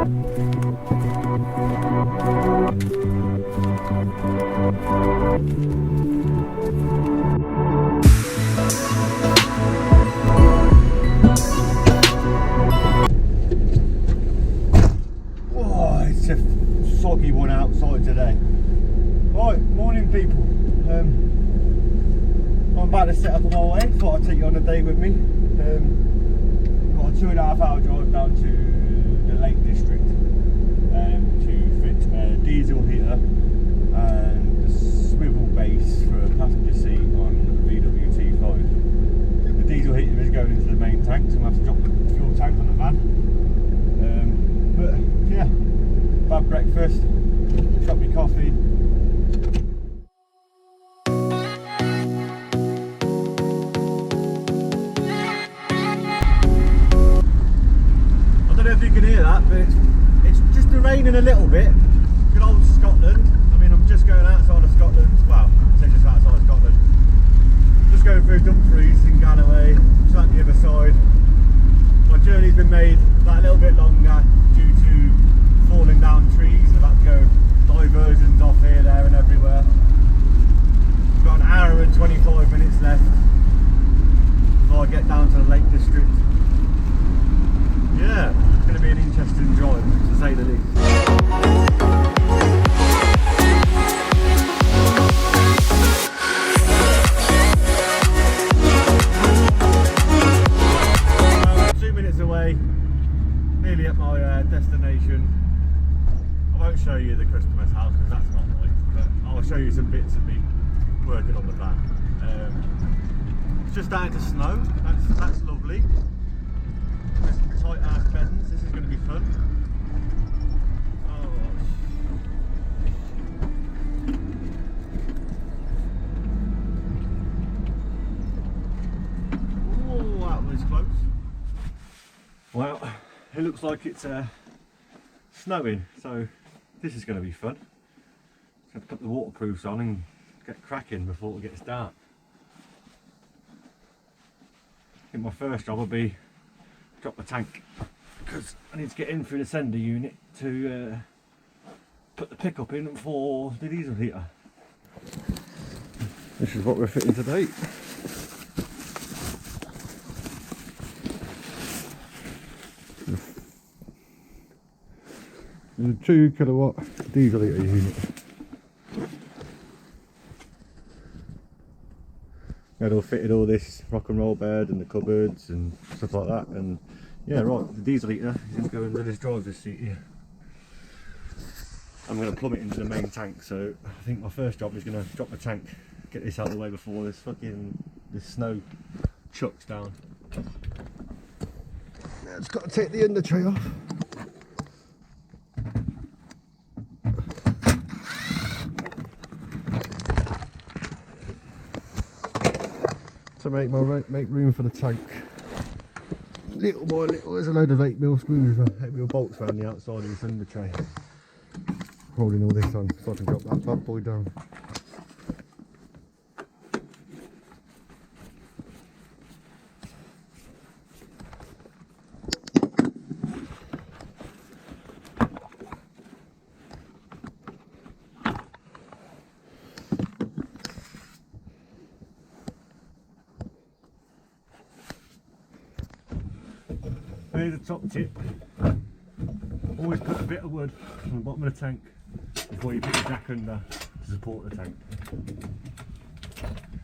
It's a soggy one outside today. Right, morning people. I'm about to set up on my way. Thought I'd take you on a day with me. Got a 2.5 hour drive down to the Lake District to fit a diesel heater and a swivel base for a passenger seat on the VW T5. The diesel heater is going into the main tank, so I'm going to have to drop the fuel tank on the van. But yeah. Bad breakfast, got me coffee. I don't know if you can hear that, but it's just raining a little bit. Good old Scotland. I mean, I'm just going outside of Scotland. Well, I say just outside of Scotland. Just going through Dumfries in Galloway, just out the other side. My journey's been made that little bit longer due to falling down trees. I've had to go diversions off here, there and everywhere. I've got an hour and 25 minutes left before I get down to the Lake District. Yeah, it's going to be an interesting drive, to say the least. I'm 2 minutes away, nearly at my destination. I won't show you the customer's house because that's not right, but I'll show you some bits of me working on the van. It's just starting to snow, that's lovely. There's some tight ass bends, this is going to be fun. Oh, that was close. Well, it looks like it's snowing, so this is going to be fun. Just have to put the waterproofs on and get cracking before it gets dark. I think my first job will be drop the tank because I need to get in through the sender unit to put the pickup in for the diesel heater. This is what we're fitting today. There's a 2 kilowatt diesel heater unit. I'd all fitted all this rock and roll bed and the cupboards and stuff like that, and yeah, right, the diesel heater is going to go under this driver's seat here. I'm going to plumb it into the main tank, so I think my first job is going to drop the tank, get this out of the way before this snow chucks down. Now it's got to take the under tray off. To make room for the tank. Little by little, there's a load of 8mm screws, 8mm bolts around the outside of this under tray. Holding all this on so I can drop that bad boy down. Here's a top tip. Always put a bit of wood on the bottom of the tank before you put the jack under to support the tank.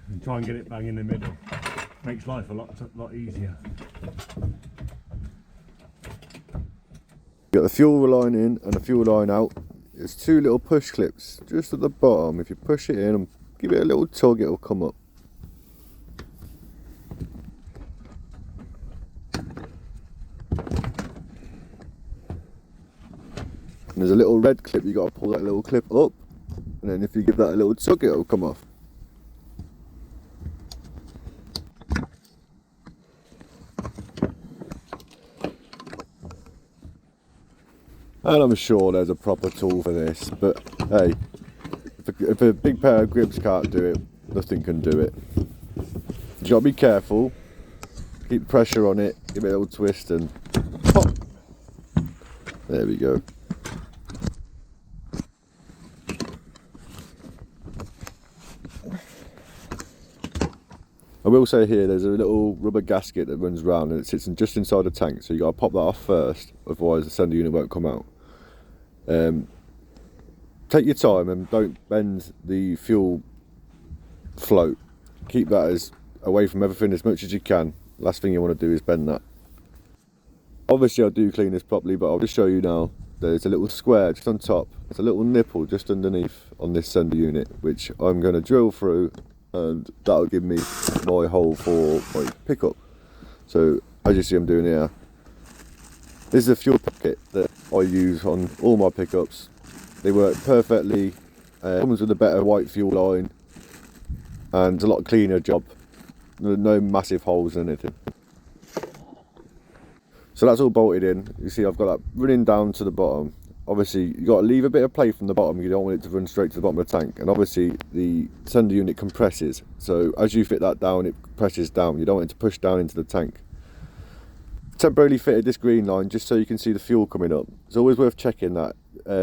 And try and get it bang in the middle. Makes life a lot easier. Got the fuel line in and the fuel line out. There's 2 little push clips just at the bottom. If you push it in and give it a little tug, it'll come up. And there's a little red clip, you got to pull that little clip up, and then if you give that a little tug, it'll come off. And I'm sure there's a proper tool for this, but hey, if a big pair of grips can't do it, nothing can do it. You got to be careful, keep pressure on it, give it a little twist and pop. There we go. I will say here, there's a little rubber gasket that runs round and it sits just inside the tank, so you got to pop that off first, otherwise the sender unit won't come out. Take your time and don't bend the fuel float. Keep that as away from everything as much as you can. Last thing you want to do is bend that. Obviously I do clean this properly, but I'll just show you now. There's a little square just on top. There's a little nipple just underneath on this sender unit, which I'm going to drill through, and that'll give me my hole for my pickup. So as you see I'm doing here, this is a fuel pocket that I use on all my pickups. They work perfectly, comes with a better white fuel line, and it's a lot cleaner job. No massive holes or anything. So that's all bolted in. You see I've got that running down to the bottom. Obviously you've got to leave a bit of play from the bottom, you don't want it to run straight to the bottom of the tank, and obviously the sender unit compresses, so as you fit that down it presses down, you don't want it to push down into the tank. Temporarily fitted this green line just so you can see the fuel coming up. It's always worth checking that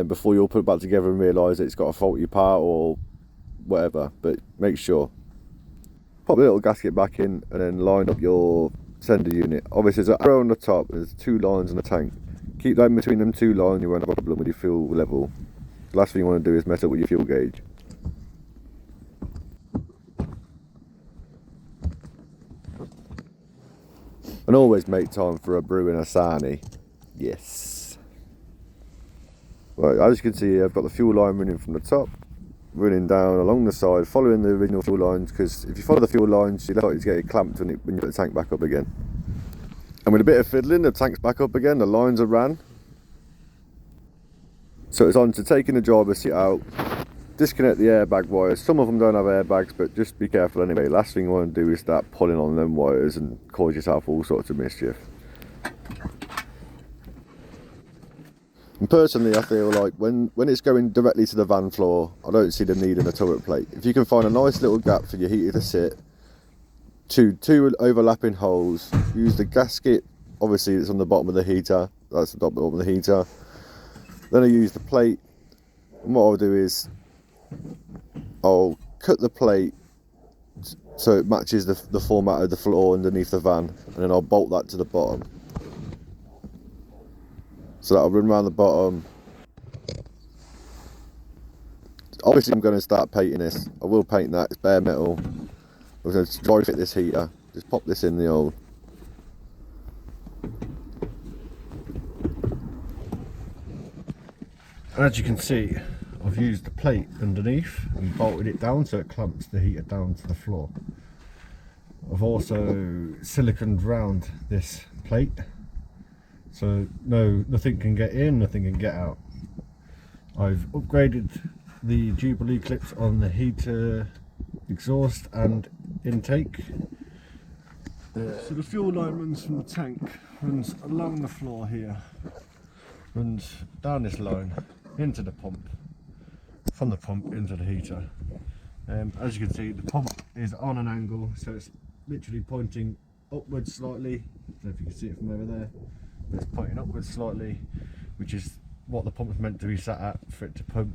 before you all put it back together and realise that it's got a faulty part or whatever, but make sure. Pop the little gasket back in and then line up your sender unit. Obviously there's an arrow on the top, there's 2 lines on the tank. Keep that in between them 2 lines, you won't have a problem with your fuel level. The last thing you want to do is mess up with your fuel gauge. And always make time for a brew and a sarnie. Yes. Right, as you can see here, I've got the fuel line running from the top, running down along the side, following the original fuel lines, because if you follow the fuel lines, you're likely to get it clamped when you put the tank back up again. And with a bit of fiddling, the tank's back up again, the lines are ran. So it's on to taking the driver's seat out, disconnect the airbag wires. Some of them don't have airbags, but just be careful anyway. Last thing you want to do is start pulling on them wires and cause yourself all sorts of mischief. And personally, I feel like when it's going directly to the van floor, I don't see the need in a turret plate. If you can find a nice little gap for your heater to sit, two overlapping holes, use the gasket, obviously it's on the bottom of the heater, that's the bottom of the heater. Then I use the plate, and what I'll do is I'll cut the plate so it matches the format of the floor underneath the van, and then I'll bolt that to the bottom. So that'll run around the bottom. Obviously I'm going to start painting this. I will paint that, it's bare metal. I'm going to dry fit this heater. Just pop this in the hole. As you can see, I've used the plate underneath and bolted it down so it clamps the heater down to the floor. I've also siliconed round this plate, so nothing can get in, nothing can get out. I've upgraded the Jubilee clips on the heater exhaust and intake. So the fuel line runs from the tank, runs along the floor here, runs down this line into the pump, from the pump into the heater. As you can see, the pump is on an angle, so it's literally pointing upwards slightly. I don't know if you can see it from over there, but it's pointing upwards slightly, which is what the pump is meant to be sat at for it to pump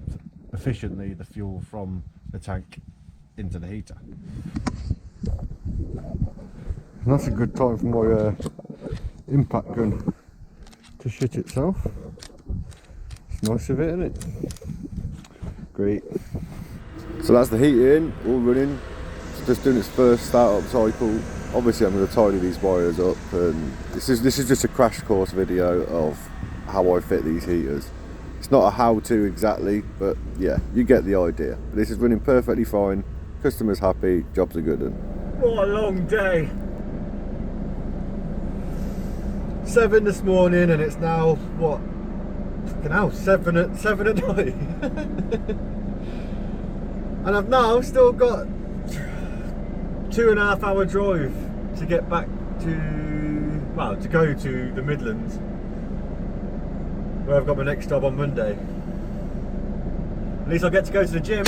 efficiently the fuel from the tank into the heater. And that's a good time for my impact gun to shit itself. It's nice of it, isn't it? Great. So that's the heater in, all running. It's just doing its first start-up cycle. Obviously I'm going to tidy these wires up, and this is just a crash course video of how I fit these heaters. It's not a how-to exactly, but yeah, you get the idea. This is running perfectly fine, customers happy, jobs are good. What a long day. 7 this morning and it's now what? Now 7 at night. And I've now still got 2.5 hour drive to get back to, well, to go to the Midlands, where I've got my next job on Monday. At least I'll get to go to the gym.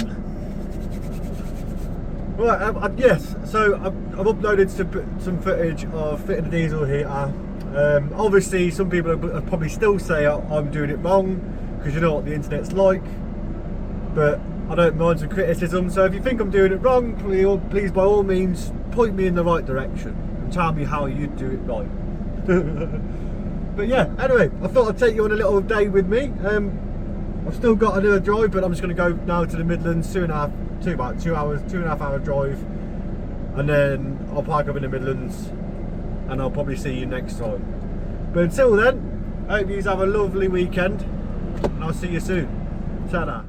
Right, yes, so I've uploaded some footage of fitting the diesel heater. Obviously some people will probably still say I'm doing it wrong, because you know what the internet's like, but I don't mind some criticism. So if you think I'm doing it wrong, please by all means point me in the right direction and tell me how you'd do it right. But yeah, anyway, I thought I'd take you on a little day with me. I've still got to do a drive, but I'm just going to go now to the Midlands, about 2.5 hour drive, and then I'll park up in the Midlands, and I'll probably see you next time. But until then, I hope you have a lovely weekend, and I'll see you soon. Ta-da.